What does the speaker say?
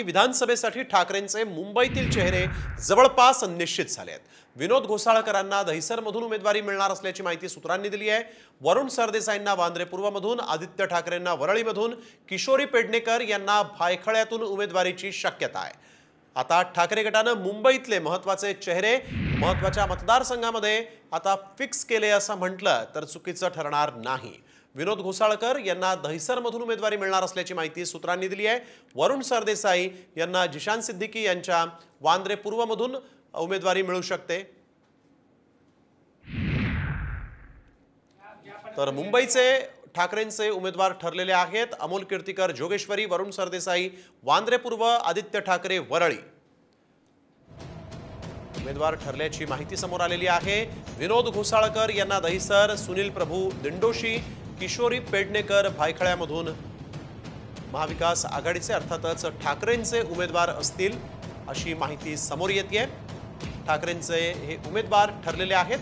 विधानसभेसाठी ठाकरेंचे मुंबईतील चेहरे जवळपास निश्चित झाले आहेत। विनोद घोसाळकरांना दहिसरमधून उमेदवारी मिळणार असल्याची माहिती सूत्रांनी दिली आहे। वरुण सरदेसाईंना वांद्रे पूर्वमधून, आदित्य ठाकरेंना वरळीमधून, किशोरी पेडणेकर यांना भायखळ्यातून उमेदवारीची शक्यता आहे। आता ठाकरे गटाने मुंबईतले महत्त्वाचे चेहरे महत्त्वाच्या मतदारसंघामध्ये आता फिक्स केले असं म्हटलं तर चुकीचं ठरणार नाही। विनोद घोसाळकर यांना दहिसरमधून उमेदवारी मिळणार असल्याची माहिती सूत्रांनी दिली आहे। वरुण सरदेसाई यांना जिशान सिद्दीकी यांच्या वांद्रे पूर्वमधून उमेदवारी मिळू शकते। तर मुंबईचे ठाकरेंचे उमेदवार ठरलेले आहेत। अमोल कीर्तिकर जोगेश्वरी, वरुण सरदेसाई वांद्रे पूर्व, आदित्य ठाकरे वरळी उमेदवार ठरल्याची माहिती समोर आलेली आहे। विनोद घोसाळकर यांना दहिसर, सुनील प्रभू दिंडोशी, किशोरी पेडणेकर भायखळ्यामधून महाविकास आघाडीचे अर्थातच ठाकरेंचे उमेदवार असतील अशी माहिती समोर येते। ठाकरेंचे हे उमेदवार ठरलेले आहेत।